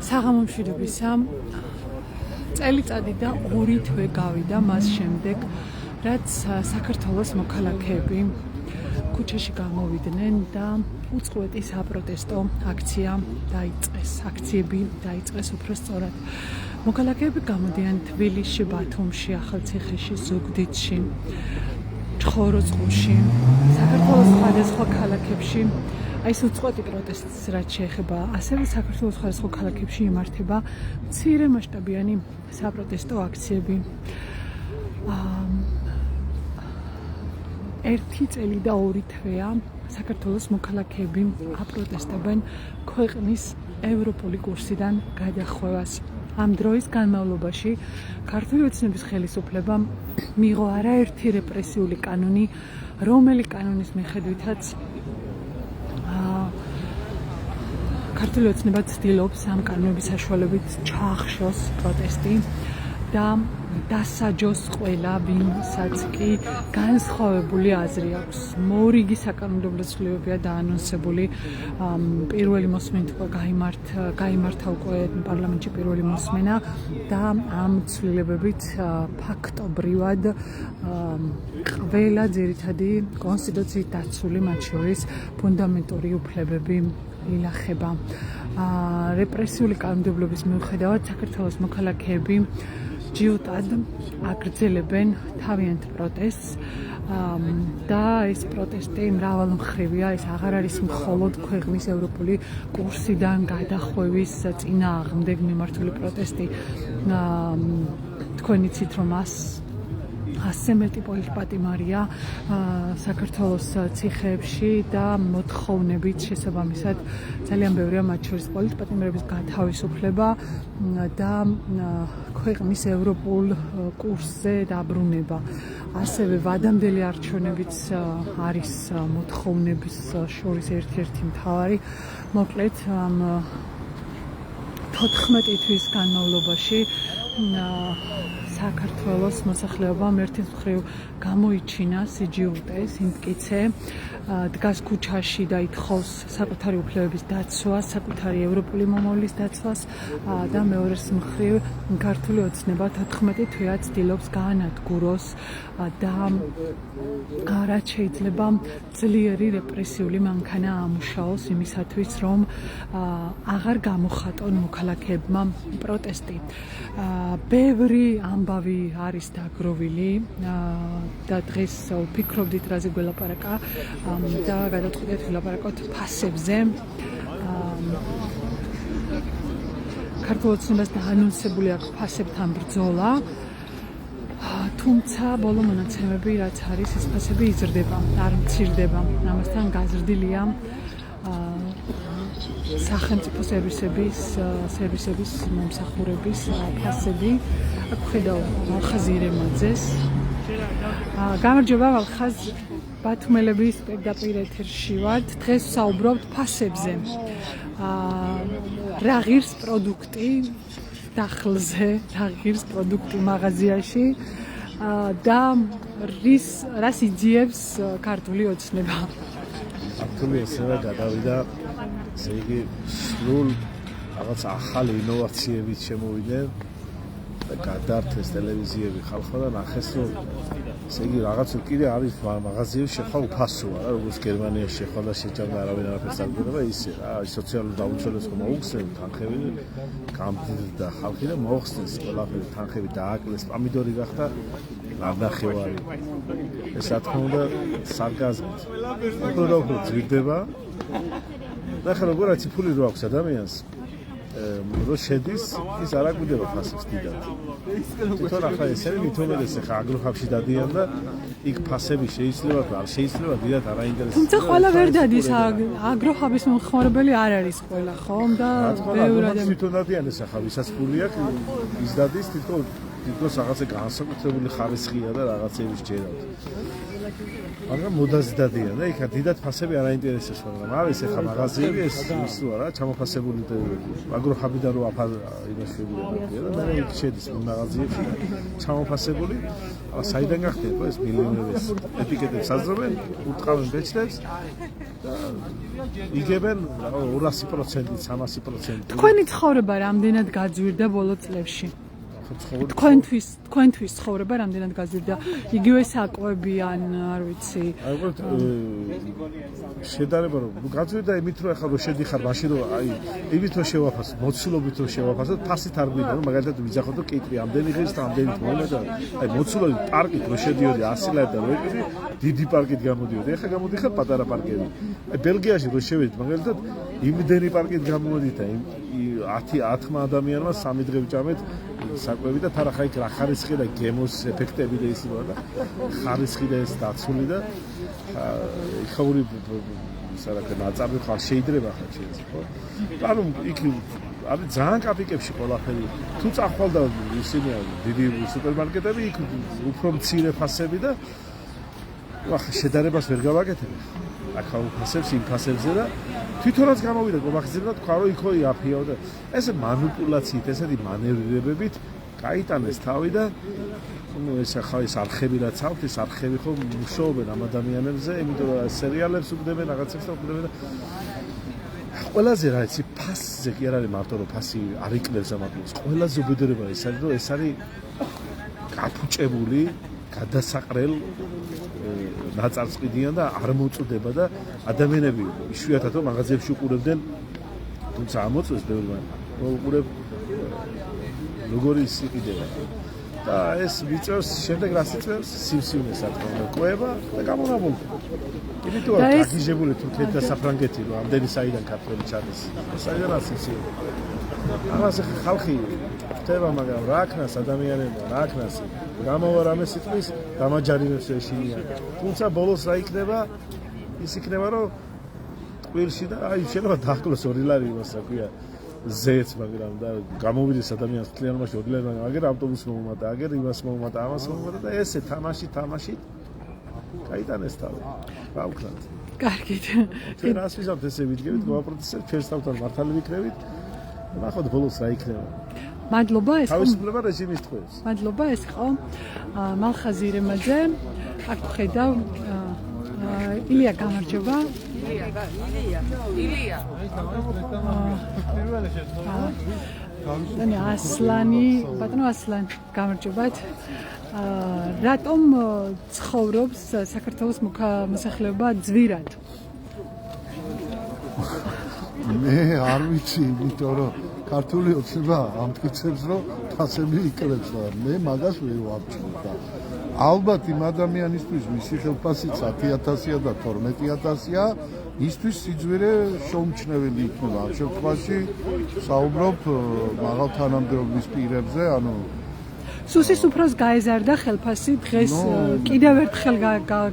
საღამომშვიდობისა წელიწადი და 2 თვე გავიდა მას შემდეგ, რაც საქართველოს მოქალაქეები ქუჩაში გამოვიდნენ და უწყვეტი საპროტესტო აქციები დაიწყეს უფრო სწორად. მოქალაქეები გამოდიან თბილისში, ბათუმში, ახალციხეში, ზუგდიდში, ჭყოროწყუში, საქართველოს სხვადასხვა ქალაქებში. ეს უწყვეტი პროტესტს რაც შეეხება, ასევე საქართველოს სხვადასხვა ქალაქებში იმართება მცირე მასშტაბიანი საპროტესტო აქციები. 1 წელი და 2 თვეა საქართველოს მოქალაქეები აპროტესტებენ ქვეყნის ევროპული კურსიდან გადახვევას. ამ დროის განმავლობაში ქართული ოცნების ხელისუფლებამ მიიღო არაერთი რეპრესიული კანონი, რომელი კანონის მიხედვითაც ქართული ოცნება ცდილობს ამ კანონების საშუალებით ჩაახშოს პროტესტი და დასაჯოს ყველა, ვისაც კი განსხვავებული აზრი აქვს. მორიგი საკანონმდებლო ცვლილებებია დაანონსებული. პირველი მოსმენით გაიმართა უკვე პარლამენტში პირველი მოსმენა და ამ ცვლილებებით ფაქტობრივად ყველა ძირითადი კონსტიტუციით დაცული, მათ შორის ფუნდამენტური უფლებები ილახება. რეპრესიული კანონმდებლობის მიუხედავად საქართველოს მოქალაქეები ჯიუტად აგრძელებენ თავიანთ პროტესტს და ეს პროტესტი მრავალმხრივია. ეს აღარ არის მხოლოდ ქვეყნის ევროპული კურსიდან გადახვევის წინააღმდეგ მიმართული პროტესტი. თქვენ იცით, რომ ასე მეტი პატიმარია საქართველოს ციხეებში და მოთხოვნებით შესაბამისად ძალიან ბევრია, მათ შორის პოლიტპატიმრების გათავისუფლება და ქვეყნის ევროპულ კურსზე დაბრუნება. ასევე ვადამდელი არჩევნებიც არის მოთხოვნების შორის ერთ-ერთი მთავარი. მოკლედ 14 თვის განმავლობაში საქართველოს მოსახლეობამ ერთის მხრივ გამოიჩინა სიჯიუტე, სიმტკიცე, დგას ქუჩაში და ითხოვს საკუთარი უფლებების დაცვას, საკუთარი ევროპული მომავლის დაცვას და მეორეს მხრივ ქართული ოცნება 14 თვეა ცდილობს გაანადგუროს და რაც შეიძლება ძლიერი რეპრესიული მანქანა ამუშაოს იმისათვის, რომ აღარ გამოხატონ მოქალაქეებმა პროტესტი. ბევრი ამბავი არის დაგროვილი და დღეს ვფიქრობდით რაზე გველაპარაკა და გადავწყვიტეთ ვილაპარაკოთ ფასებზე. ქართულ ოცნებას დაანონსებული აქვს ფასებთან ბრძოლა, თუმცა ბოლო მონაცემები რაც არის, ეს ფასები იზრდება, არ მცირდება. ამასთან გაზრდილია სახელმწიფო სერვისების მომსახურების ფასები. აქ ხედავ ალხაზ ირემაძეს. გამარჯობა ალხაზ, ბათუმელების პირდაპირ ეთერში ვართ. დღეს ვსაუბრობთ ფასებზე. რა ღირს პროდუქტი დახლზე, რა ღირს პროდუქტი მაღაზიაში და რას იძიებს ქართული ოცნება. ქართული ოცნება გადავიდა, ესე იგი, სრულ რაღაც ახალი ინოვაციებით შემოვიდნენ და გადაართეს ტელევიზიები ხალხმა და ნახეს, რომ ესე იგი რაღაცა კიდე არის მაღაზიებში შეხვა უფასოა რა, როგორც გერმანიაში შეხვა და შეჭამდა არავინ არაფერს არ გვერდება ისე რა, სოციალურ დაუცველობას რომ მოუხსნეს თანხები გამდიდრდა ხალხი და მოუხსნეს ყველაფერი, თანხები დააკლეს, პამიდორი გახდა არნახევარი. ეს რა თქმა უნდა სარკაზმით. უფრო და უფრო ძვირდება. ნახე როგორ იცი ფული რო აქვს ადამიანს, რო შედის, ის არ აკვირდება ფასებს დიდად. თვითონ ახლა ესენი მithumedes ხა აგროხაბში დადიან და იქ ფასები შეიძლება თუ არ შეიძლება დიდად არ აინტერესებს. თუმცა ყველა ვერ დადის, აგროხაბის მომხმარებელი არ არის ყველა, ხომ და ბევრი ადამიანი თვითონ დადიან ეს ახლა ვისაც ფული აქვს, ის დადის თვითონ თითქოს რაღაცა განსაკუთრებული ხარისხია და რაღაცეების ჯერავთ. მაგრამ მოდაზე დადიან და იქა დიდად ფასები არ აინტერესებს, მაგრამ არის ეხა მაღაზიები ეს ის რა ჩამოფასებული აგროხაბიდან რო აფარ იმაშებია და მე იქ შედის მაღაზიებში ჩამოფასებული, საიდან გახდება ეს მილიონერის ეტიკეტებს აძრობენ, უტყავენ ბეჭდებს და იგებენ 200%, 300%. თქვენი ცხოვრება რამდენად გაძვირდა ბოლო წლებში? თქვენთვის ცხოვრება რამდენად გაძვირდა? იგივე საკვები ან არ ვიცი. აი უბრალოდ შედარება რომ გაძვირდა იმით რომ ახლა რო შედიხარ მაშინ რომ აი იმით რომ შევაფასო, მოცულობით რომ შევაფასო, ფასით არ გვინდა რომ მაგალითად ვიძახოთ რომ კიტრი ამდენი ღირს და ამდენი მომენტა. აი მოცულობით პარკით რო შედიოდი 100 ლარი და რო იყიდი, დიდი პარკით გამოდიოდი. ახლა გამოდიხარ პატარა პარკები. აი ბელგიაში რო შევედით მაგალითად იმდენი პარკით გამოდით და 10 ადამიანმა 3 დღე ვჭამეთ საკვები და თარახა იქ რა ხარისხი და გემოს ეფექტები და ისე და ხარისხი და ეს დაცული და ხაური სარაკე ნაწარმი ხარ შეიძლება ხარ შეიძლება ხო? ანუ იქ არის ძალიან კაპიკებში ყველაფერი. თუ წახვალდა ისინი დიდი სუპერმარკეტები იქ უფრო მცირე ფასები და ახლა შედარებას ვერ გავაკეთებ. ახლა უფასებს იმ ფასებზე და თვითონაც გამოვიდა კომახიზება და თქვა რომ იქო იაფიაო და ეს მანიპულაციით, ესეთი მანევრირებებით გაიტანეს თავი და ну ეს ახლა ეს არხები რაც აქვს, ეს არხები ხო მუშაობენ ამ ადამიანებზე, იმიტომ რომ სერიალებს უგდებენ, რაღაცებს და უგდებენ და ყველაზე რა იცი ფასზე კი არ არის მარტო რომ ფასი არ იკლებს ამატოს. ყველაზე უბედურება ის არის რომ ეს არის გაფუჭებული, გადასაყრელ ნაწარწყიდიან და არ მოწდება და ადამიანები იშვიათად რომ მაღაზიებში უყურებდნენ თუმცა ამოწეს ბევრი უყურებ როგორი სიყიდება და ეს ვიწევს შემდეგ რას იწევს სიმსივნეს ატყობა ყვება და გამონაბოლდა იმიტომ დაგიჟებული თურქეთი და საფრანგეთი რომ ამდენი საიდან ქართველი ჩადის საიდან ასიმსივნე ამას ხალხი ხდება მაგრამ რა ქნას ადამიანებმა რა ქნას გამოვა რამე სიტყვის დამაჯარიმებს ეშინია თუმცა ბოლოს რა იქნება ის იქნება რომ ყველში და აი შეიძლება დაახლოს 2 ლარი იმას რა ქვია ზეც მაგრამ და გამოვიდეს ადამიანს თლიანობაში 2 ლარი მაგრამ აგერ ავტობუსი მომატა აგერ იმას მომატა ამას მომატა და ესე თამაში გაიტანეს თავი რა ვქნათ კარგით ჩვენ რას ვიზამთ ესე ვიდგებით გავაპროცესებთ ჩვენს თავთან მართალი ვიქნებით ნახოთ ბოლოს რა იქნება მადლობა ეს თავისუფლება რეჟიმის თხოვს მადლობა ეს ხო მალხაზი რემაძე აქ ხედავ ილია გამარჯობა ილია ასლანი ბატონო ასლან გამარჯობათ რატომ ცხოვრობს საქართველოს მოსახლეობა ძვირად მე არ ვიცი იმიტომ რომ ქართული ოცნება ამტკიცებს რომ ფასები იკლებს და მე მაგას ვერ ვამჩნევ და ალბათ იმ ადამიანისთვის მისი ხელფასი 10,000-ია და 12,000-ია ისთვის სიძვირე შეუმჩნეველი იქნება ამ შემთხვევაში საუბრობ მაღალ თანამდებობის პირებზე ანუ სუსის უფროს გაეზარდა ხელფასი დღეს კიდევ ერთხელ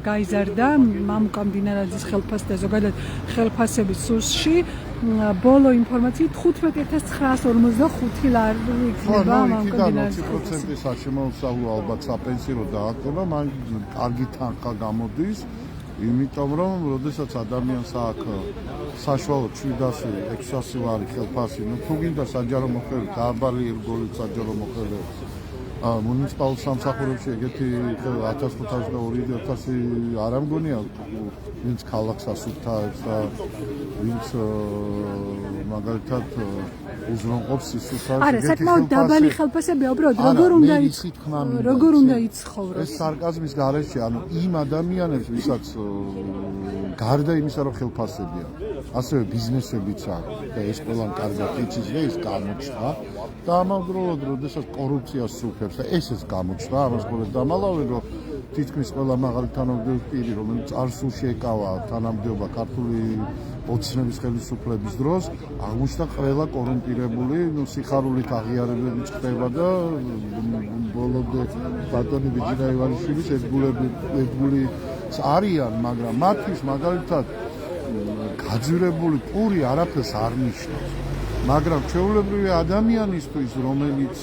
გაიზარდა მამუკა მდინარაძის ხელფასი და ზოგადად ხელფასები სუსში ბოლო ინფორმაციით 15,945 ლარი იქნება მამუკა მდინარაძის 20% საშემოსავლო ალბათ საპენსიო დაახლოება მან კარგი თანხა გამოდის იმიტომ რომ როდესაც ადამიანს აქვს საშუალოდ 700-600 ლარი ხელფასი ნუ თუ გინდა საჯარო მოხელე დაბალი ერგოლი საჯარო მოხელე მუნიციპალურ სამსახურებში ეგეთი 1500 და 2000 არ ამგონია ვინც ქალაქს ასუფთავს და ვინც მაგალითად უზრუნყოფს სისუფთავეს არა საკმაოდ დაბალი ხელფასებია უბრალოდ როგორ უნდა იცხოვროს ეს სარკაზმის გარეშე ანუ იმ ადამიანებს ვისაც გარდა იმისა რომ ხელფასებია ასევე ბიზნესებიც აქვს და ეს ყველამ კარგად იცის და ეს გამოჩნდა და ამავდროულად როდესაც კორუფციას სუფევს და ეს გამოჩნდა ამას ყოველ დამალავენ რომ თითქმის ყველა მაღალი თანამდებობის პირი რომელიც წარსულში ეკავა თანამდებობა ქართული ოცნების ხელისუფლების დროს აღმოჩნდა ყველა კორუმპირებული ნუ სიხარულით აღიარებები ხდება და ბოლომდე ბატონი ბიჯინა ივანიშვილის ერთგული არიან მაგრამ მათთვის მაგალითად გაძვირებული პური არაფერს არ ნიშნავს მაგრამ ჩვეულებრივი ადამიანისთვის, რომელიც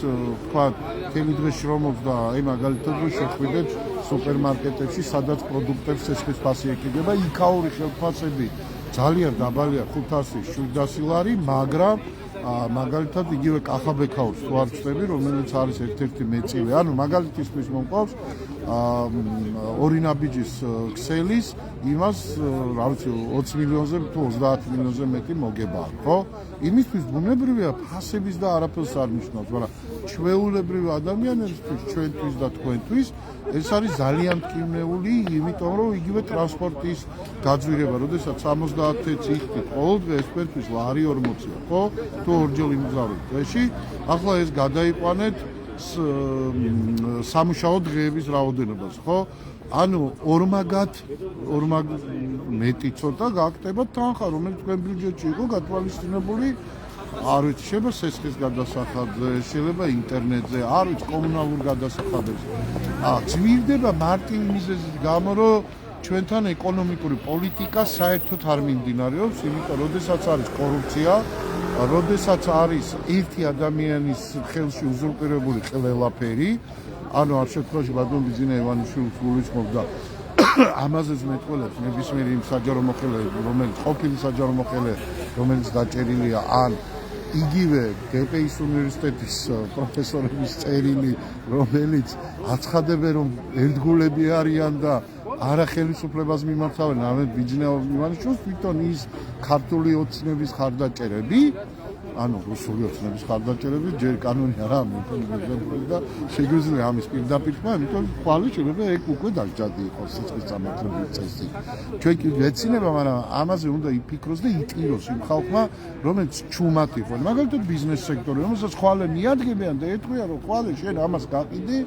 თქვა მთელი დღე შრომობს და აი მაგალითად რომ შეხვიდეთ სუპერმარკეტებში, სადაც პროდუქტებს ცეცხლის ფასი ეკიდება, იქაური ხელფასები ძალიან დაბალია 500-700 ლარი, მაგრამ მაგალითად იგივე კახაბექაურს თუ არ ვწდები, რომელიც არის ერთ-ერთი მეწილე. ანუ მაგალითისთვის მომყავს ორი ნაბიჯის ქსელის იმას, რა ვიცი, 20 მილიონზე თუ 30 მილიონზე მეტი მოგება, ხო? იმისთვის ბუნებრივია ფასების და არაფერს არ ნიშნავს, მაგრამ ჩვეულებრივი ადამიანებისთვის, ჩვენთვის და თქვენთვის ეს არის ძალიან მტკივნეული, იმიტომ რომ იგივე ტრანსპორტის გაძვირება, როდესაც 70 წიხით ყოველდღე ეს თქვენთვის ლარი 40-ია, ხო? თუ ორჯერ იმგზავრეთ დღეში, ახლა ეს გადაიყვანეთ სამუშაო დღეების რაოდენობას, ხო? ანუ ორმაგად მეტი ცოტა გაკეთება თანხა, რომელიც თქვენ ბიუჯეტში იყო გათვალისწინებული, არ ვიცი, შეიძლება სესხის გადასახადზე, შეიძლება ინტერნეტზე, არ ვიცი, კომუნალურ გადასახადებზე. ძვირდება მარტივი მიზეზის გამო, რომ ჩვენთან ეკონომიკური პოლიტიკა საერთოდ არ მიმდინარეობს, იმიტომ რომ როდესაც არის კორუფცია, როდესაც არის ერთი ადამიანის ხელში უზურპირებული ყველაფერი, ანუ არ შემთხვევაში ბატონ ბიზინა ივანიშვილს გულისხმობს და ამაზეც მეტყველებს ნებისმიერი იმ საჯარო მოხელე, რომელიც ყოფილი საჯარო მოხელე, რომელიც დაჭერილია, ან იგივე გპ-ის უნივერსიტეტის პროფესორების წერილი, რომელიც აცხადებენ, რომ ერთგულები არიან და არა ხელისუფლებას მიმართავენ, არამედ ბიზინა ივანიშვილს, თვითონ ის ქართული ოცნების ხარდაჭერები, ანუ რუსული ოცნების ხარდაჭერები ჯერ კანონი არა ამოქმედებული და შეგვიძლია ამის პირდაპირ თქვა, იმიტომ ხვალე შეიძლება ეგ უკვე დაჭადი იყოს სიცხის წარმართების წესი. ჩვენ კი ვეცინება, მაგრამ ამაზე უნდა იფიქროს და იტიროს იმ ხალხმა, რომელიც ჩუმად იყო. მაგალითად ბიზნეს სექტორი, რომელსაც ხვალე მიადგებიან და ეთქვია, რომ ხვალე შენ ამას გაყიდი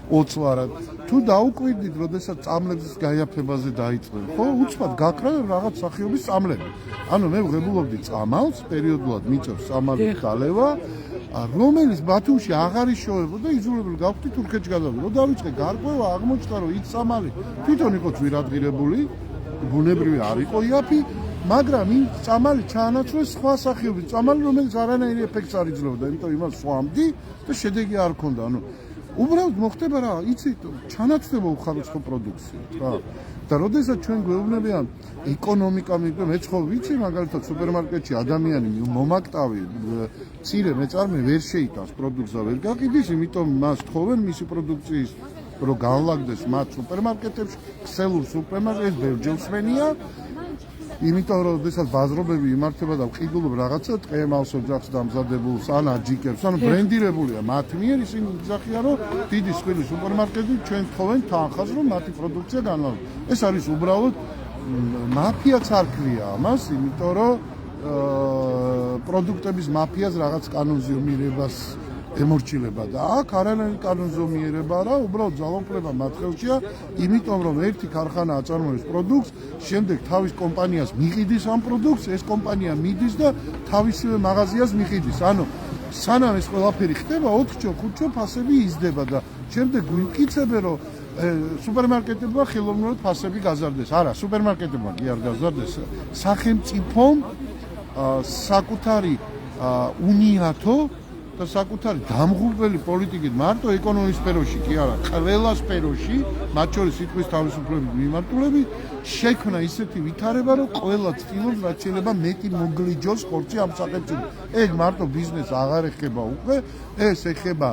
20 ლარად. თუ დაუკვირდით, როდესაც წამლების გაიაფებაზე დაიწყნენ, ხო, უცბად გაკრავენ რაღაც სახეობის წამლები. ანუ მე ვღებულობდი წამალს, პერიოდულად მიწევს წამალი დალევა, რომელიც ბათუმში აღარ იშოვებოდა, იძულებული გავხდი თურქეთში გადავიდე. რომ დავიწყე გარკვევა, აღმოჩნდა, რომ ის წამალი თვითონ იყო ძვირადღირებული, ბუნებრივი არ იყო იაფი, მაგრამ იმ წამალი ჩაანაცვლეს სხვა სახეობის წამალი, რომელიც არანაირი ეფექტს არ იძლეოდა, იმიტომ იმას სვამდი და შედეგი არ ჰქონდა. ანუ უბრალოდ მოხდება რა, იცით, ჩანაცვლება უხარისხო პროდუქცია, რა. და როდესაც ჩვენ გვეუბნებიან ეკონომიკა, მე ხო ვიცი, მაგალითად სუპერმარკეტში ადამიანი მომაქტავი, მცირე მეწარმე ვერ შეიტანს პროდუქტს და ვერ გაყიდის, იმიტომ მას თხოვენ მისი პროდუქციის რომ განლაგდეს მათ სუპერმარკეტებში, ქსელურ სუპერმარკეტებში ბევრჯერ მსმენია, იმიტომ რომ შესაძლოა ბაზრობები იმართება და ყიდულობ რაღაცა ტყემალს ოჯახს დამზადებულს ან აჯიკებს, ანუ ბრენდირებულია მათ მიერ, ისინი გზახია, რომ დიდი სხვილი სუპერმარკეტები ჩვენ თხოვენ თანხას, რომ მათი პროდუქცია განლაგდეს. ეს არის უბრალოდ მაფიაც არ ქვია ამას, იმიტომ რომ პროდუქტების მაფიას რაღაც კანონზომიერებას ემორჩილება და აქ არანაირი კანონზომიერება არა, უბრალოდ ძალაუფლება მათ ხელშია, იმიტომ რომ ერთი ქარხანა აწარმოებს პროდუქტს, შემდეგ თავის კომპანიას მიყიდის ამ პროდუქტს, ეს კომპანია მიდის და თავისივე მაღაზიას მიყიდის. ანუ სანამ ეს ყველაფერი ხდება, 4-5 ფასები იზრდება და შემდეგ გვიმტკიცებენ, რომ სუპერმარკეტებმა ხელოვნურად ფასები გაზარდეს. არა, სუპერმარკეტებმა კი არ გაზარდეს. სახელმწიფომ საკუთარი უნიათო და საკუთარი დამღუპველი პოლიტიკით მარტო ეკონომიკის სფეროში კი არა, ყველა სფეროში, მათ შორის სიტყვის თავისუფლების მიმართულებით, შექმნა ისეთი ვითარება, რომ ყველა ცდილობს რაც შეიძლება მეტი მოგლიჯოს ხორცი ამ სახელმწიფოს. ეგ მარტო ბიზნესს აღარ ეხება უკვე, ეს ეხება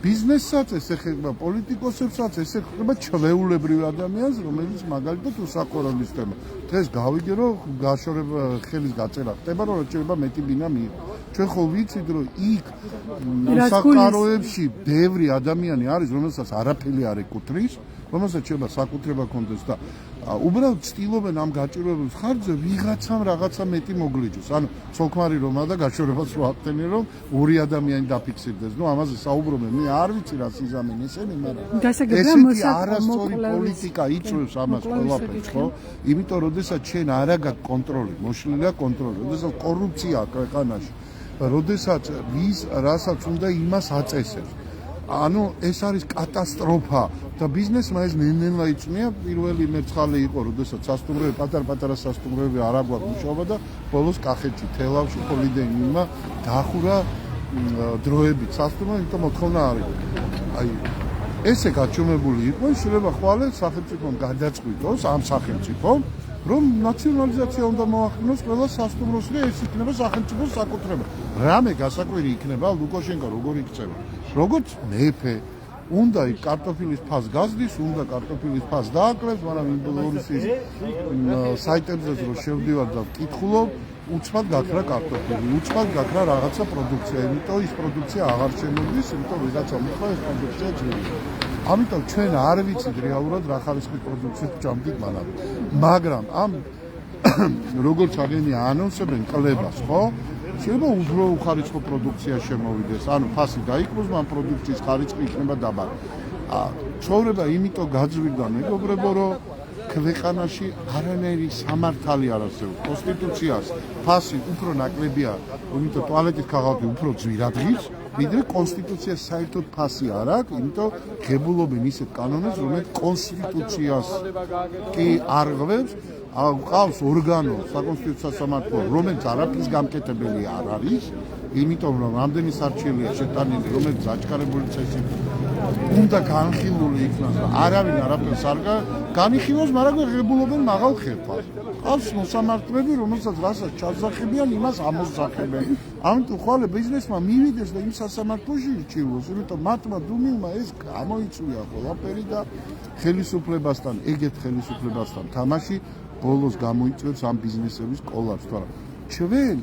ბიზნესსაც, ეს ეხება პოლიტიკოსებსაც, ეს ეხება ჩვეულებრივ ადამიანს, რომელიც მაგალითად უსაყვარლის თემა. დღეს გავიგე, რომ გაშორება ხელის გაწერა ხდება, რომ შეიძლება მეტი ბინა მიიღო. ჩვენ ხო ვიცით, რომ იქ საკაროებში ბევრი ადამიანი არის, რომელსაც არაფერი არ ეკუთვნის, რომელსაც შეიძლება საკუთრება კონდეს და უბრალოდ ცდილობენ ამ გაჭირვებების ხარჯზე ვიღაცამ რაღაცა მეტი მოგლიჯოს. ანუ ცოლქმარი რომა და გაშორებას რო ახდენენ, რომ ორი ადამიანი დაფიქსირდეს. ნუ ამაზე საუბრობენ, მე არ ვიცი რა სიზამენ ესენი, მაგრამ ესეთი არასწორი პოლიტიკა იწვევს ამას ყველაფერს, ხო? იმიტომ როდესაც შენ არა გაქვს კონტროლი, მოშლილია კონტროლი, როდესაც კორუფცია ქვეყანაში, როდესაც ვის რასაც უნდა იმას აწესებს. ანუ ეს არის კატასტროფა და ბიზნესმა ეს ნენლა იწვნია. პირველი მერცხალი იყო, როდესაც სასტუმროები, პატარ-პატარა სასტუმროები არ აგვაქვს მუშაობა და ბოლოს კახეთში, თელავში, ჰოლიდეინმა დაახურა დროებით სასტუმრო, იმიტომ მოთხოვნა არის. აი ესე გაჩვენებული იყო, შეიძლება ხვალე სახელმწიფომ გადაწყვიტოს ამ სახელმწიფომ, რომ ნაციონალიზაცია უნდა მოახდინოს ყველა სასტუმროს და ეს იქნება სახელმწიფოს საკუთრება. რამე გასაკვირი იქნება ლუკაშენკო როგორ იქცევა. როგორც მეფე უნდა იქ კარტოფილის ფას გაზდის, უნდა კარტოფილის ფას დააკლებს, მაგრამ ინდონეზიის საიტებზე რომ შევდივარ და ვკითხულობ, უცბად გაქრა კარტოფილი, უცბად გაქრა რაღაცა პროდუქცია, იმიტომ ის პროდუქცია აღარ შემოდის, იმიტომ ვიღაცა მოხდა ეს პროდუქცია ძვირი. ამიტომ ჩვენ არ ვიცით რეალურად რა ხარისხის პროდუქციას ჭამდით მანამდე. მაგრამ ამ როგორც აგენია ანონსებენ კლებას, ხო? შეიძლება უფრო უხარისხო პროდუქცია შემოვიდეს, ანუ ფასი დაიკლოს, მაგრამ პროდუქციის ხარისხი იქნება დაბალი. ცხოვრება იმიტომ გაძვირდა მეგობრებო, რომ ქვეყანაში არანაირი სამართალი არ არსებობს. კონსტიტუციას ფასი უფრო ნაკლებია, იმიტომ ტუალეტის ქაღალდი უფრო ძვირად ღირს, ვიდრე კონსტიტუციას საერთოდ ფასი არ აქვს, იმიტომ ღებულობენ ისეთ კანონებს, რომელიც კონსტიტუციას კი არ ღვევს. ყავს ორგანო საკონსტიტუციო სამართლო, რომელიც არაფრის გამკეთებელი არ არის, იმიტომ რომ რამდენი სარჩელია შეტანილი, რომელიც აჩქარებული წესით უნდა განხილული იქნას და არავინ არაფერს არ განიხილოს, მაგრამ ღებულობენ მაღალ ხელფას. ყავს მოსამართლეები, რომელსაც რასაც ჩასახებიან, იმას ამოსახებენ. ამიტომ ხვალე ბიზნესმა მივიდეს და იმ სასამართლოში ირჩივლოს, იმიტომ მათმა დუმილმა ეს გამოიწვია ყველაფერი და ხელისუფლებასთან, ეგეთ ხელისუფლებასთან თამაში ბოლოს გამოიწვევს ამ ბიზნესების კოლაპსს, თორემ ჩვენ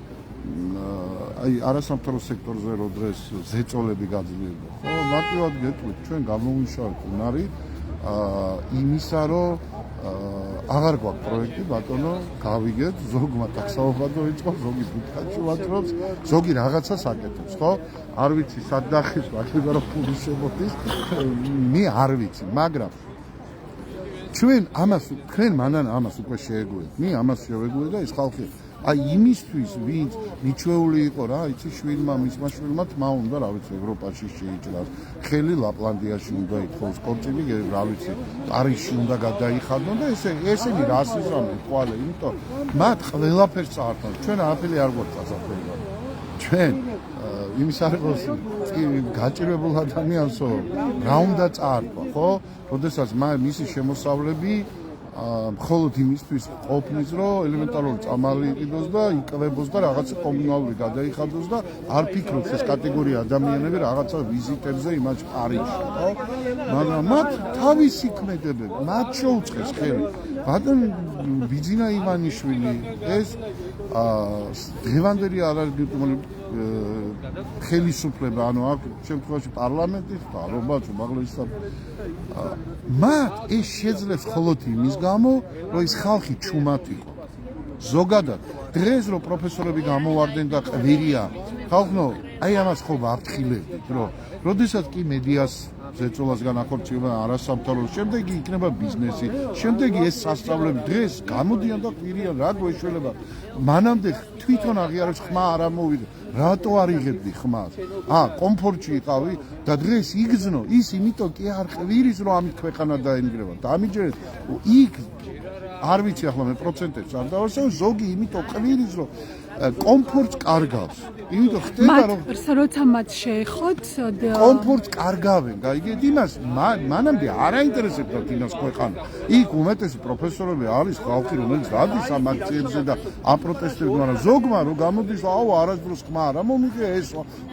აი არასამთავრო სექტორზე რო დღეს ზეწოლები გაძლიერდა, ხო, მარტივად გეტყვით, ჩვენ გამოვიშალეთ უნარი იმისა, რომ აღარ გვაქვს პროექტი, ბატონო, გავიგეთ, ზოგმა ტაქსაობად დაიწყო, ზოგი ბუთკაში ვაჭრობს, ზოგი რაღაცას აკეთებს, ხო? არ ვიცი, სად დახის, მაგრამ რა ფული შემოდის, მე არ ვიცი, მაგრამ ჩვენ მანან ამას უკვე შეეგუეთ. მე ამას შევეგუე და ეს ხალხი აი იმისთვის, ვინც მიჩვეული იყო რა, იცი შვილმა, მისმა შვილმა თმა უნდა, რა ვიცი, ევროპაში შეიჭრას, ხელი ლაპლანდიაში უნდა ითხოვს, კორწილი, რა ვიცი, პარიზში უნდა გადაიხადონ და ესენი რას იზრამენ ყვალე, იმიტომ მათ ყველაფერს წაართმევს. ჩვენ არაფერი არ გვაქვს წასახელება. ჩვენ იმის არ იყოს გაჭირებულ ადამიანსო, რა უნდა წაართვა, ხო? როდესაც მისი შემოსავლები მხოლოდ იმისთვის ყოფნის, რომ ელემენტარული წამალი იყიდოს და იკლებოს და რაღაცა კომუნალური გადაიხადოს და არ ფიქრობს ეს კატეგორია ადამიანები რაღაცა ვიზიტებზე იმაში პარიზში, ხო? მაგრამ მათ თავისი ქმედებები, მათ შეუწყეს ხელი. ბატონი ბიძინა ივანიშვილი ეს დღევანდელი არ არის ხელისუფლება, ანუ აქ შემთხვევაში პარლამენტის მთავრობაც, უმაღლესი მათ ეს შეძლებს მხოლოდ იმის გამო, რომ ის ხალხი ჩუმად იყო. ზოგადად დღეს რომ პროფესორები გამოვარდნენ და ყვირია, ხალხო, აი ამას ხო ვაფრთხილებთ, რომ როდესაც კი მედიას ზეწოლას განახორციელება არასამთავრობო, შემდეგი იქნება ბიზნესი, შემდეგი ეს სასწავლები დღეს გამოდიან და ყვირიან, რა გვეშველება. მანამდე თვითონ აღიარებს ხმა არ ამოვიდა. რატო არ იღებდი ხმას? კომფორტში იყავი და დღეს იგზნო ის, იმიტომ კი არ ყვირის, რომ ამით ქვეყანა დაენგრევა. დამიჯერეთ იქ არ ვიცი ახლა მე პროცენტებს არ დავარსავ, ზოგი იმიტომ ყვირის, რომ კომფორტს კარგავს. იმიტომ ხდება რომ როცა მათ შეეხოთ კომფორტს კარგავენ, გაიგეთ იმას, მანამდე არ აინტერესებდა თინას ქვეყანა. იქ უმეტესი პროფესორები არის ხალხი, რომელიც დადის ამ აქციებზე და აპროტესტებს, მაგრამ ზოგმა რომ გამოდის, არასდროს ხმა არ მომიგე, ეს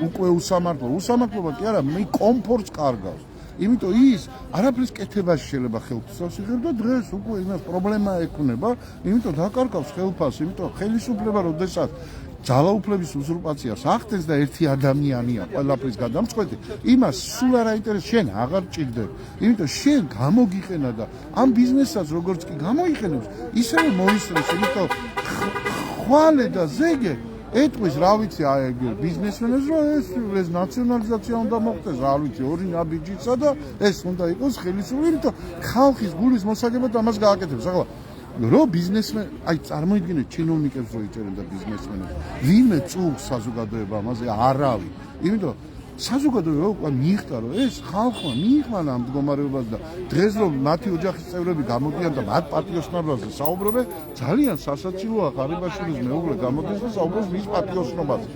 უკვე უსამართლობა კი არა, მე კომფორტს კარგავს. იმიტომ ის არაფრის კეთებაში შეიძლება ხელფასს იღებს და დღეს უკვე იმას პრობლემა ექნება, იმიტომ დაკარგავს ხელფასს, იმიტომ ხელისუფლება როდესაც ძალაუფლების უზურპაციას ახდენს და ერთი ადამიანია ყველაფრის გადამწყვეტი, იმას სულ არ აინტერესებს, შენ აღარ ჭირდება. იმიტომ შენ გამოგიყენა და ამ ბიზნესსაც როგორც კი გამოიყენებს, ისევე მოისრეს, იმიტომ ხვალე და ზეგე ეტყვის, რა ვიცი, აი ბიზნესმენებს, რომ ეს ნაციონალიზაცია უნდა მოხდეს, რა ვიცი, ორი ნაბიჯიცა და ეს უნდა იყოს ხელისუფლება, იმიტომ ხალხის გულის მოსაგებად ამას გააკეთებს. ახლა რო ბიზნესმენი, აი წარმოიდგინეთ ჩინოვნიკებს რო იჭერენ და ბიზნესმენებს, ვინმე წუხს საზოგადოება ამაზე? არავინ. იმიტომ საზოგადოება უკვე მიიღწა რომ ეს ხალხმა მიიღმანა ამ მდგომარეობას და დღეს რომ მათი ოჯახის წევრები გამოდიან და მათ პატიოსნობაზე საუბრობენ ძალიან სასაცილოა ღარიბაშვილის მეუღლე გამოდის და საუბრობს მის პატიოსნობაზე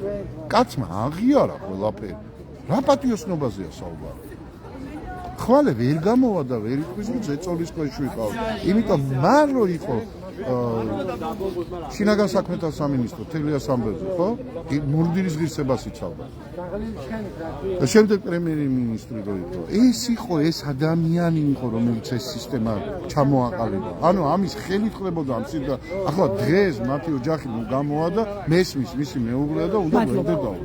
კაცმა აღიარა ყველაფერი რა პატიოსნობაზეა საუბარი ხვალე ვერ გამოვა და ვერ იტყვის რომ ზეწოლის ქვეშ ვიყავ იმიტომ მან რო იყო შინაგან საქმეთა სამინისტრო თელიას ამბებზე ხო მურდირის ღირსებას იცავდა და შემდეგ პრემიერ-მინისტრი რო იყო ეს იყო ეს ადამიანი იყო რომელიც ეს სისტემა ჩამოაყალიბა ანუ ამის ხელით ხდებოდა ამ სიტყვა ახლა დღეს მათი ოჯახი გამოვა და მესმის მისი მეუღლეა და უნდა გვერდედაო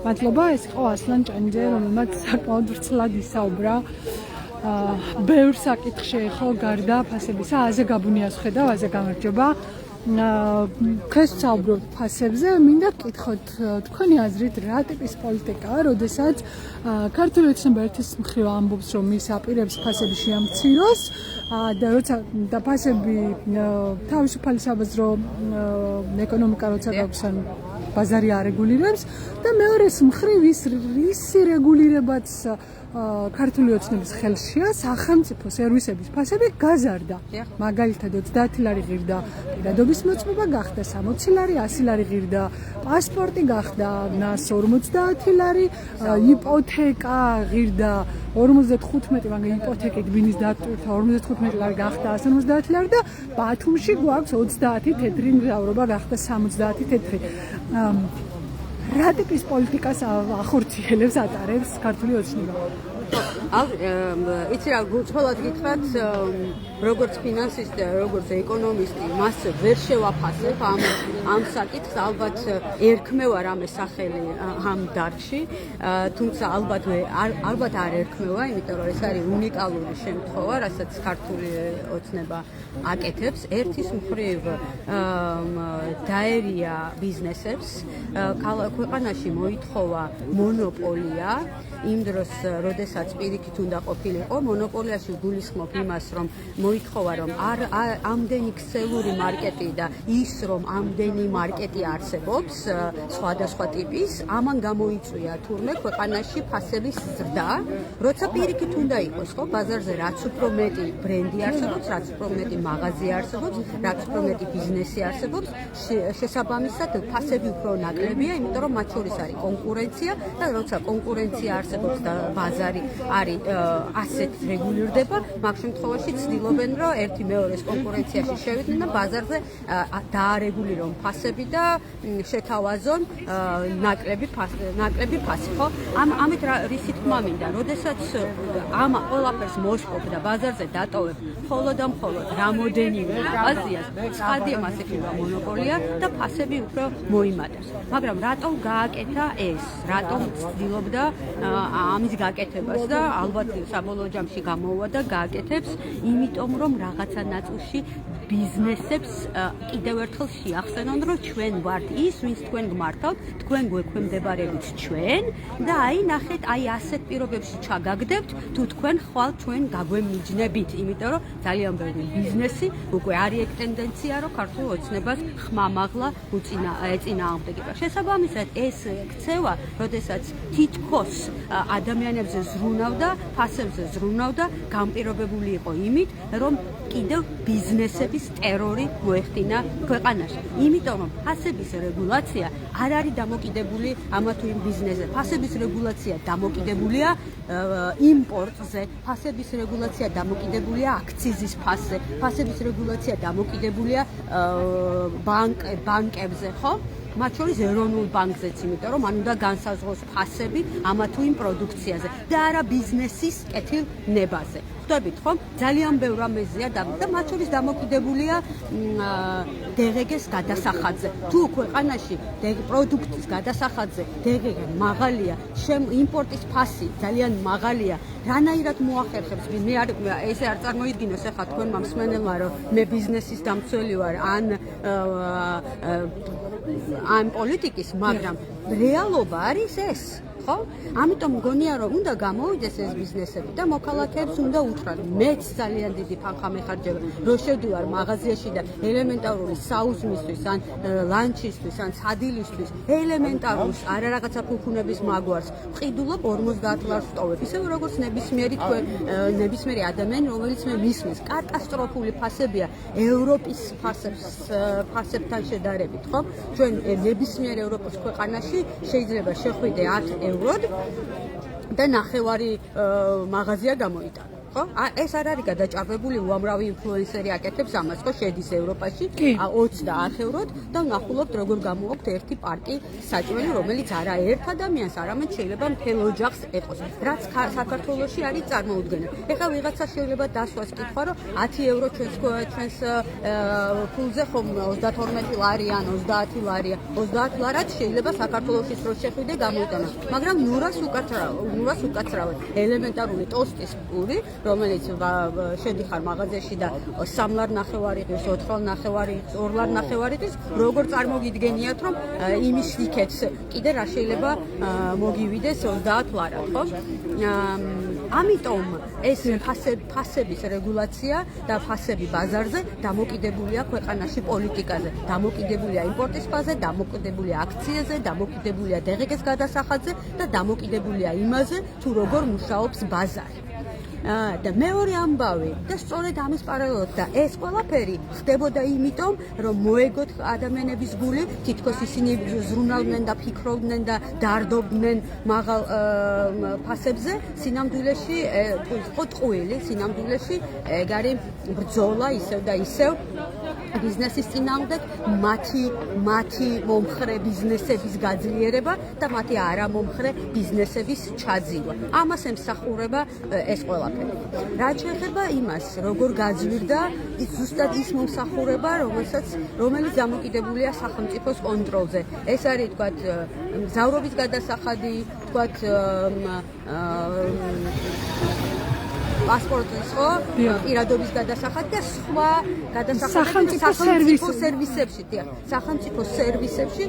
მადლობა ეს იყო ასლან ჭანიძე რომელმაც საკმაოდ ვრცლად ისაუბრა ბევრ საკითხში ხო გარდა ფასებისა აზე გაბუნიას ხედავ აზე გამარჯობა დღეს საუბრობთ ფასებზე მინდა გკითხოთ თქვენი აზრით რა ტიპის პოლიტიკაა როდესაც ქართული ოცნება ერთის მხრივ ამბობს რომ ის აპირებს ფასების შეამციროს და როცა და ფასები თავისუფალი საბაზრო ეკონომიკა როცა გაქვს ან ბაზარი არეგულირებს და მეორეს მხრივ ის რეგულირებაც ქართული ოცნების ხელშია სახელმწიფო სერვისების ფასები გაზარდა. მაგალითად 30 ლარი ღირდა პირადობის მოწმობა გახდა 60 ლარი 100 ლარი ღირდა პასპორტი გახდა 150 ლარი იპოთეკა ღირდა 55 მაგრამ იპოთეკით ბინის დატვირთვა 55 ლარი გახდა 150 ლარი და ბათუმში გვაქვს 30 თეთრი მგზავრობა გახდა 70 თეთრი რა ტიპის პოლიტიკას ახორციელებს ატარებს ქართული ოცნება? იცი რა გუწოლად გითხრათ როგორც ფინანსისტი და როგორც ეკონომისტი მას ვერ შევაფასებ ამ საკითხს ალბათ ერქმევა რამე სახელი ამ დარგში თუმცა ალბათ არ ერქმევა იმიტომ რომ ეს არის უნიკალური შემთხვევა რასაც ქართული ოცნება აკეთებს ერთის მხრივ დაერია ბიზნესებს ქვეყანაში მოითხოვა მონოპოლია იმ დროს როდესაც პირიქით უნდა ყოფილიყო მონოპოლიაში გულისხმობ იმას რომ მოითხოვა რომ ამდენი ქსელური მარკეტი და ის რომ ამდენი მარკეტი არსებობს სხვადასხვა ტიპის ამან გამოიწვია თურმე ქვეყანაში ფასების ზრდა როცა პირიქით უნდა იყოს ხო ბაზარზე რაც უფრო მეტი ბრენდი არსებობს რაც უფრო მეტი მაღაზია არსებობს რაც უფრო მეტი ბიზნესი არსებობს შესაბამისად ფასები უფრო ნაკლებია იმიტომ რომ მათ შორის არის კონკურენცია და როცა კონკურენცია არსებობს და ბაზარი არის ასეთ რეგულირდება მაგ შემთხვევაში ცდილობენ რომ ერთი მეორეს კონკურენციაში შევიდნენ და ბაზარზე დაარეგულირონ ფასები და შეთავაზონ ნაკლები ფასი ხო ამით რისი თქმა მინდა როდესაც ამ ყველაფერს მოშკობ და ბაზარზე დატოვებ მხოლოდ და მხოლოდ რამოდენიმე აზიას ცხადია მას ეკება მონოპოლია და ფასები უფრო მოიმატებს მაგრამ რატომ გააკეთა ეს რატომ ცდილობდა ამის გაკეთებას და ალბათ საბოლოო ჯამში გამოვა და გააკეთებს იმიტომ რომ რაღაცა ნაწილში ბიზნესებს კიდევ ერთხელ შეახსენონ რომ ჩვენ ვართ ის ვინც თქვენ გმართავთ თქვენ გვექვემდებარებით ჩვენ და აი ნახეთ აი ასეთ პირობებში ჩაგაგდებთ თუ თქვენ ხვალ ჩვენ გაგვემიჯნებით იმიტომ რომ ძალიან ბევრი ბიზნესი უკვე არის ეგ ტენდენცია რომ ქართულ ოცნებას ხმამაღლა ეწინააღმდეგება შესაბამისად ეს ქცევა როდესაც თითქოს ადამიანებზე ზრუნავდა ფასებზე ზრუნავდა განპირობებული იყო იმით რომ კიდევ ბიზნესების ტერორი მოეხდინა ქვეყანაში. იმიტომ რომ ფასების რეგულაცია არ არის დამოკიდებული ამა თუ იმ ბიზნესზე. ფასების რეგულაცია დამოკიდებულია იმპორტზე, ფასების რეგულაცია დამოკიდებულია აქციზის ფასზე, ფასების რეგულაცია დამოკიდებულია ბანკებზე, ხო? მათ შორის ეროვნულ ბანკზეც, იმიტომ რომ მან უნდა განსაზღვროს ფასები ამა თუ იმ პროდუქციაზე და არა ბიზნესის კეთილნებაზე. ხვდებით ხომ? ძალიან ბევრ რამეზეა და მათ შორის დამოკიდებულია დღგ-ს გადასახადზე. თუ ქვეყანაში პროდუქტის გადასახადზე დღგ მაღალია, იმპორტის ფასი ძალიან მაღალია, რანაირად მოახერხებს მე ესე არ წარმოიდგინოს ახლა თქვენმა მსმენელმა რომ მე ბიზნესის დამცველი ვარ ან პოლიტიკის, მაგრამ რეალობა არის ეს. ხო? ამიტომ მგონია რომ უნდა გამოვიდეს ეს ბიზნესები და მოქალაქეებს უნდა უთხრათ, მეც ძალიან დიდი ფანხა მეხარჯება, რომ შევდივარ მაღაზიაში და ელემენტარული საუზმისთვის ან ლანჩისთვის ან სადილისთვის ელემენტარულ არა რაღაცა ფუფუნების მაგვარს ვყიდულობ 50 ლარს ვტოვებ. ისე როგორც ნებისმიერი ადამიანი, რომელიც მე მისმის, კატასტროფული ფასებია ევროპის ფასებთან შედარებით, ხო? ჩვენ ნებისმიერ ევროპის ქვეყანაში შეიძლება შეხვიდე 10 ევროდ და ნახევარი მაღაზია გამოიტანო. ეს არ არის გადაჭარბებული, უამრავი ინფლუენსერი აკეთებს ამას, ხო, შედის ევროპაში 20 და 10 ევროდ და ვნახულობთ როგორ გამოვაქვთ ერთი პარკი საჭმელი, რომელიც არა ერთ ადამიანს, არამედ შეიძლება მთელ ოჯახს ეყოს, რაც საქართველოში არის წარმოუდგენელი. ეხლა ვიღაცა შეიძლება დასვას კითხვა, რომ 10 евро ჩვენს ფულზე ხომ 32 ლარი ან 30 ლარია, 30 ლარად შეიძლება საქართველოში რო შეხვიდე გამოიტანო, მაგრამ ნურას უკაცრავად ელემენტარული ტოსტის პური, რომელიც შედიხარ მაღაზიაში და 3 ლარ ნახევარი ღირს, 4 ლარ ნახევარი ღირს, 2 ლარ ნახევარი ღირს, როგორ წარმოგიდგენიათ, რომ იმის იქეთს კიდე რა შეიძლება მოგივიდეს 30 ლარად, ხო? ამიტომ ეს ფასების რეგულაცია და ფასები ბაზარზე დამოკიდებულია ქვეყანაში პოლიტიკაზე, დამოკიდებულია იმპორტის ფაზე, დამოკიდებულია აქციაზე, დამოკიდებულია დღგ-ის გადასახადზე და დამოკიდებულია იმაზე, თუ როგორ მუშაობს ბაზარი. და მეორე ამბავი და სწორედ ამის პარალელურად და ეს ყველაფერი ხდებოდა იმიტომ, რომ მოეგოთ ადამიანების გული, თითქოს ისინი ზრუნავდნენ და ფიქრობდნენ და დარდობდნენ მაღალ ფასებზე, სინამდვილეში იყო ტყუილი, სინამდვილეში ეგ არის ბრძოლა ისევ და ისევ ბიზნესის წინააღმდეგ, მათი მომხრე ბიზნესების გაძლიერება და მათი არამომხრე ბიზნესების ჩაძირვა. ამას ემსახურება ეს ყველაფერი. რაც შეეხება იმას, როგორ გაძვირდა, ზუსტად ის მომსახურება, რომელიც დამოკიდებულია სახელმწიფოს კონტროლზე. ეს არის, თქვათ, მგზავრობის გადასახადი, თქვათ, პასპორტის, ხო, პირადობის გადასახადი და სხვა გადასახადები სახელმწიფო სერვისებში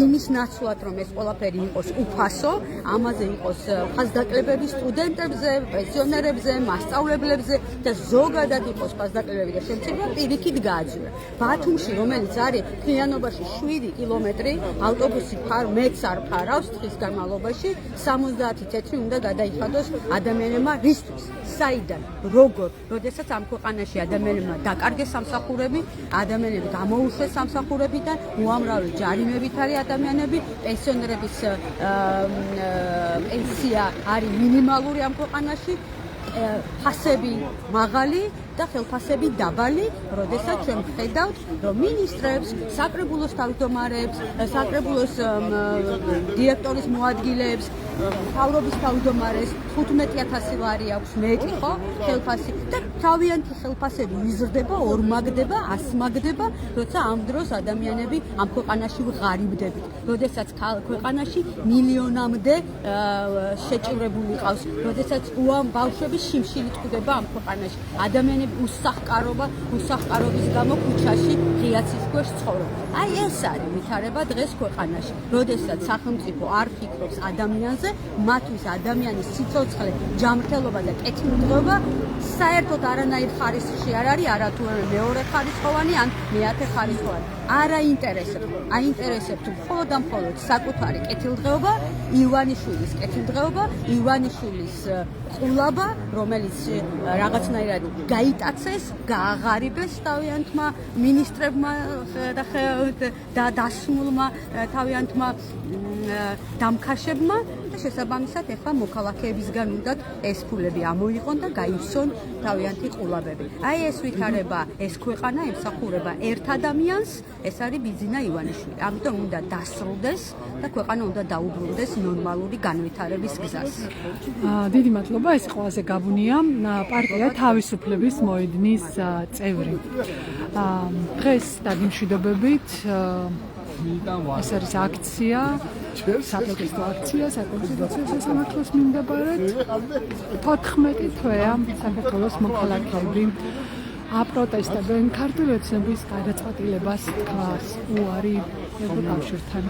იმის ნაცვლად, რომ ეს ყველაფერი იყოს უფასო, ამაზე იყოს ფასდაკლებები სტუდენტებზე, პენსიონერებზე, მასწავლებლებზე და ზოგადად იყოს ფასდაკლებები და შემწირვა პირიქით გააძვირა. ბათუმში, რომელიც არის მთლიანობაში 7 კილომეტრი, ავტობუსი მეც არ ფარავს დღის განმავლობაში, 70 თეთრი უნდა გადაიხადოს ადამიანებმა რისთვის? საიდან, როგორ, როდესაც ამ ქვეყანაში ადამიანებმა დაკარგეს სამსახურები, ადამიანები გამოუშვეს სამსახურებიდან, უამრავი ჯარიმებით არის ადამიანები, პენსიონერების პენსია არის მინიმალური ამ ქვეყანაში, ფასები მაღალი და ხელფასები დაბალი, როდესაც ჩვენ ვხედავთ, რომ მინისტრებს, საკრებულოს თავმჯდომარებს, საკრებულოს დირექტორის მოადგილეებს, მთავრობის თავმჯდომარეს 15,000 ლარი აქვს მეტი, ხო, ხელფასი და თავიანთი ხელფასები იზრდება, ორმაგდება, ასმაგდება, როცა ამ დროს ადამიანები ამ ქვეყანაში ვღარიბდებით, როდესაც ქვეყანაში მილიონამდე შეჭირებული ყავს, როდესაც ბავშვები შიმშილი წყდება ამ ქვეყანაში, ადამიანები უსახკარობის გამო ქუჩაში ღიაცის ქვეშ ცხოვრობენ. აი ეს არის ვითარება დღეს ქვეყანაში, როდესაც სახელმწიფო არ ფიქრობს ადამიანზე, მათთვის ადამიანის სიცოცხლე, ჯანმრთელობა და კეთილდღეობა საერთოდ არანაირ ხარისხში არ არის, არათუ მეორე ხარისხოვანი ან მეათე ხარისხოვანი. არ აინტერესებთ მხოლოდ და მხოლოდ საკუთარი კეთილდღეობა, ივანიშვილის კეთილდღეობა, ივანიშვილის ყულაბა, რომელიც რაღაცნაირად გაიტაცეს, გააღარიბეს თავიანთმა მინისტრებმა და დასმულმა თავიანთმა დამქაშებმა და შესაბამისად ეხლა მოქალაქეებისგან უნდათ ეს ფულები ამოიღონ და გაივსონ თავიანთი ყულაბები. აი ეს ვითარება, ეს ქვეყანა ემსახურება ერთ ადამიანს, ეს არის ბიძინა ივანიშვილი. ამიტომ უნდა დასრულდეს და ქვეყანა უნდა დაუბრუნდეს ნორმალური განვითარების გზას. დიდი მადლობა, ეს ყველაზე გაბუნია პარტია თავისუფლების მოედნის წევრი. დღეს დაგიმშვიდობებით ეს არის აქცია, საპროტესტო აქცია, საკონსტიტუციო სასამართლოს მიმდებარედ 14 თვეა საქართველოს მოქალაქეები აპროტესტებენ ქართული ოცნების გადაწყვეტილებას თქვას უარი ევროკავშირთან.